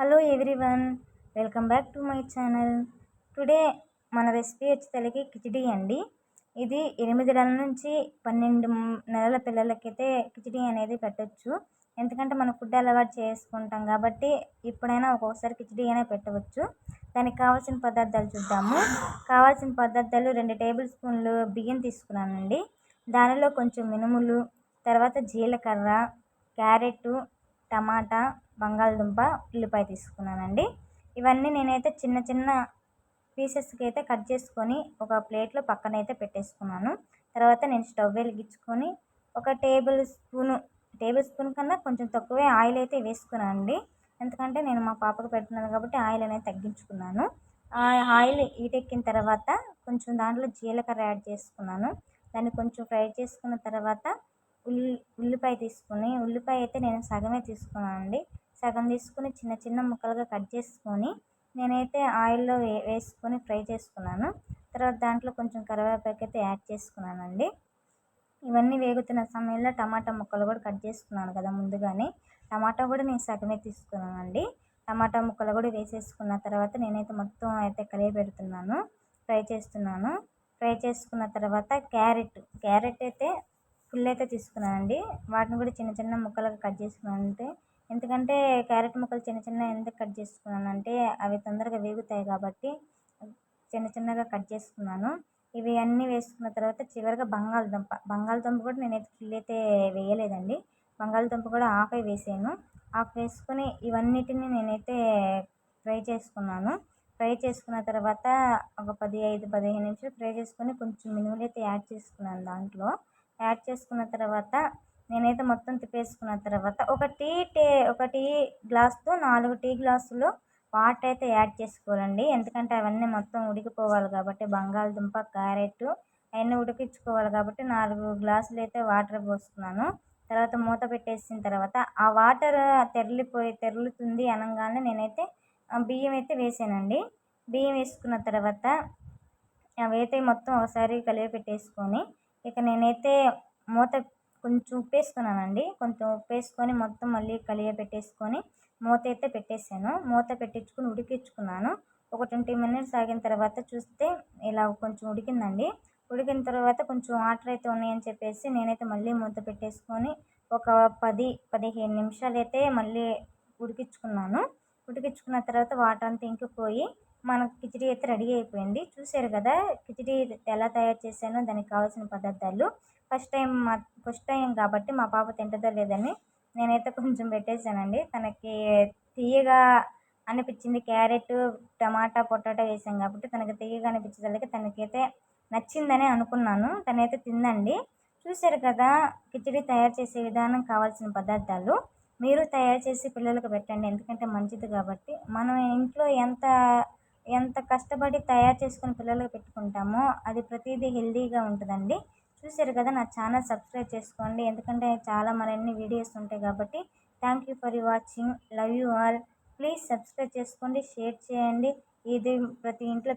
Hello everyone, welcome back to my channel. Today మన recipe వచ్చేసరికి కిచిడి అండి. ఇది 8 నెలల నుంచి 12 నెలల పిల్లలకైతే కిచిడి అనేది పెట్టచ్చు. ఎందుకంటే మనం ఫుడ్ అలవాటు చేసుకుంటాం కాబట్టి ఎప్పుడైనా ఒక్కొక్కసారి కిచిడి అయినా పెట్టవచ్చు. దానికి కావాల్సిన పదార్థాలు చూద్దాము. కావాల్సిన పదార్థాలు 2 టేబుల్ స్పూన్లు బియ్యం తీసుకున్నానండి. దానిలో కొంచెం మినుములు, తర్వాత జీలకర్ర, క్యారెట్, టమాటా, బంగాళదుంప, ఉల్లిపాయ తీసుకున్నానండి. ఇవన్నీ నేనైతే చిన్న చిన్న పీసెస్కి అయితే కట్ చేసుకొని ఒక ప్లేట్లో పక్కనైతే పెట్టేసుకున్నాను. తర్వాత నేను స్టవ్ వెలిగించుకొని ఒక టేబుల్ స్పూన్ కన్నా కొంచెం తక్కువే ఆయిల్ అయితే వేసుకున్నానండి. ఎందుకంటే నేను మా పాపకు పెడుతున్నాను కాబట్టి ఆయిల్ అనేది తగ్గించుకున్నాను. ఆ ఆయిల్ హీటెక్కిన తర్వాత కొంచెం దాంట్లో జీలకర్ర యాడ్ చేసుకున్నాను. దాన్ని కొంచెం ఫ్రై చేసుకున్న తర్వాత ఉల్లిపాయ తీసుకొని, ఉల్లిపాయ అయితే నేను సగమే తీసుకున్నానండి. సగం తీసుకుని చిన్న చిన్న ముక్కలుగా కట్ చేసుకొని నేనైతే ఆయిల్లో వేసుకొని ఫ్రై చేసుకున్నాను. తర్వాత దాంట్లో కొంచెం కరివేపాకు అయితే యాడ్ చేసుకున్నానండి. ఇవన్నీ వేగుతున్న సమయంలో టమాటా ముక్కలు కూడా కట్ చేసుకున్నాను కదా ముందుగానే. టమాటా కూడా నేను సగమే తీసుకున్నానండి. టమాటా ముక్కలు కూడా వేసేసుకున్న తర్వాత నేనైతే మొత్తం అయితే కలియబెడుతున్నాను, ఫ్రై చేస్తున్నాను. ఫ్రై చేసుకున్న తర్వాత క్యారెట్ అయితే ఫుల్ అయితే తీసుకున్నానండి. వాటిని కూడా చిన్న చిన్న ముక్కలుగా కట్ చేసుకున్నానంటే, ఎందుకంటే క్యారెట్ ముక్కలు చిన్న చిన్న ఎందుకు కట్ చేసుకున్నానంటే అవి తొందరగా వేగుతాయి కాబట్టి చిన్న చిన్నగా కట్ చేసుకున్నాను. ఇవి అన్నీ వేసుకున్న తర్వాత చివరిగా బంగాళదుంప కూడా నేనైతే ఫుల్ అయితే వేయలేదండి. బంగాళదుంప కూడా హాఫే వేసాను. హాఫ్ వేసుకొని ఇవన్నిటిని నేనైతే ఫ్రై చేసుకున్నాను. ఫ్రై చేసుకున్న తర్వాత ఒక 15 నిమిషాలు ఫ్రై చేసుకొని కొంచెం మినుములైతే యాడ్ చేసుకున్నాను. దాంట్లో యాడ్ చేసుకున్న తర్వాత నేనైతే మొత్తం తిప్పేసుకున్న తర్వాత ఒక టీ గ్లాస్తో 4 టీ గ్లాసులు వాటర్ అయితే యాడ్ చేసుకోవాలండి. ఎందుకంటే అవన్నీ మొత్తం ఉడికిపోవాలి కాబట్టి, బంగాళదుంప, క్యారెట్ అవన్నీ ఉడికించుకోవాలి కాబట్టి 4 గ్లాసులు అయితే వాటర్ పోసుకున్నాను. తర్వాత మూత పెట్టేసిన తర్వాత ఆ వాటర్ తెరులుతుంది అనగానే నేనైతే బియ్యం అయితే వేసానండి. బియ్యం వేసుకున్న తర్వాత అవైతే మొత్తం ఒకసారి కలిపి పెట్టేసుకొని ఇక నేనైతే మూత కొంచెం ఉప్పేసుకున్నానండి. కొంచెం ఉప్పేసుకొని మొత్తం మళ్ళీ పెట్టేసుకొని మూత అయితే పెట్టేసాను. మూత పెట్టించుకొని ఉడికించుకున్నాను. ఒక 20 మినిట్స్ ఆగిన తర్వాత చూస్తే ఇలా కొంచెం ఉడికిందండి. ఉడికిన తర్వాత కొంచెం వాటర్ అయితే ఉన్నాయని చెప్పేసి నేనైతే మళ్ళీ మూత పెట్టేసుకొని ఒక 10-15 నిమిషాలు అయితే మళ్ళీ ఉడికించుకున్నాను. ఉడికించుకున్న తర్వాత వాటర్ అంతా ఇంకిపోయి మనకు కిచిడి అయితే రెడీ అయిపోయింది. చూసారు కదా కిచిడి ఎలా తయారు చేశానో, దానికి కావాల్సిన పదార్థాలు. ఫస్ట్ టైం కాబట్టి మా పాప తింటుందో లేదని నేనైతే కొంచెం పెట్టేశానండి. తనకి తీయగా అనిపించింది. క్యారెట్, టమాటా, పొటాటో వేసాం కాబట్టి తనకి తీయగా అనిపించేసరికి తనకైతే నచ్చిందని అనుకున్నాను. తనైతే తిందండి. చూసారు కదా కిచిడి తయారు చేసే విధానం, కావాల్సిన పదార్థాలు. మీరు తయారు చేసి పిల్లలకు పెట్టండి, ఎందుకంటే మంచిది కాబట్టి. మనం ఇంట్లో ఎంత కష్టపడి తయారు చేసుకుని పిల్లలకు పెట్టుకుంటామో అది ప్రతిదీ హెల్తీగా ఉంటుందండి. చూసారు కదా, నా ఛానల్ సబ్స్క్రైబ్ చేసుకోండి, ఎందుకంటే చాలా మరిన్ని వీడియోస్ ఉంటాయి కాబట్టి. Thank you for watching. Love you all. Please subscribe చేసుకోండి, షేర్ చేయండి. ఇది ప్రతి ఇంట్లో